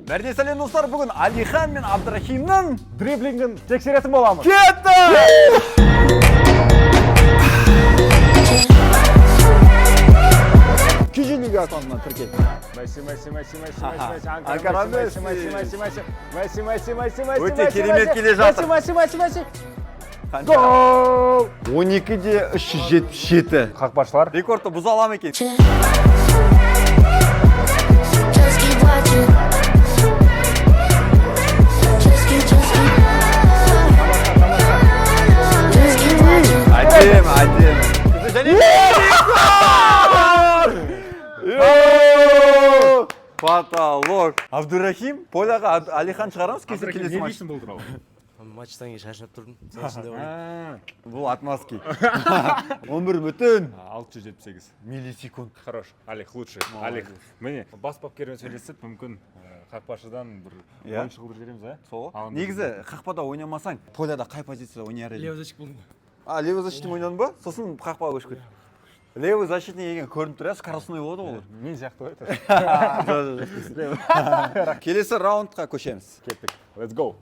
Бәріне сәлем достар, бүгін Алихан мен Абдрахимнің дриблингін тексеретін боламыз. кетті! Күжілігі аккаунтынан тіркет. Өте керемет келе жатыр. Гол! 12-де 377. Қақпашылар. Рекордты бұза алам екен. Әдем. Потолок. Абдурахим, Поляға Алихан шығарамыз кесір келесі матч. бұл туралы? Матчтан кейін шашынып тұрдым. Сол ішінде ойнадым. Бұл отмазки. 11 бүтін. 678 Миллисекунд. Хорош. Алик лучший. Алик. Міне бас бапкермен сөйлесіп, мүмкін қақпашыдан бір ойыншы қылдырып жібереміз, а? Сол. Негізі қақпада ойнамасаң, Поляда қай позицияда ойнар еді? Левый защитник болдым. Левый защитник ойнадың ба? Сосын қақпаға көшіп кет. Левый защитник еген көрініп тұр, скоростной болады ғой. Мен сияқты ғой. Келесі раундқа көшеміз. Кеттік. Let's go.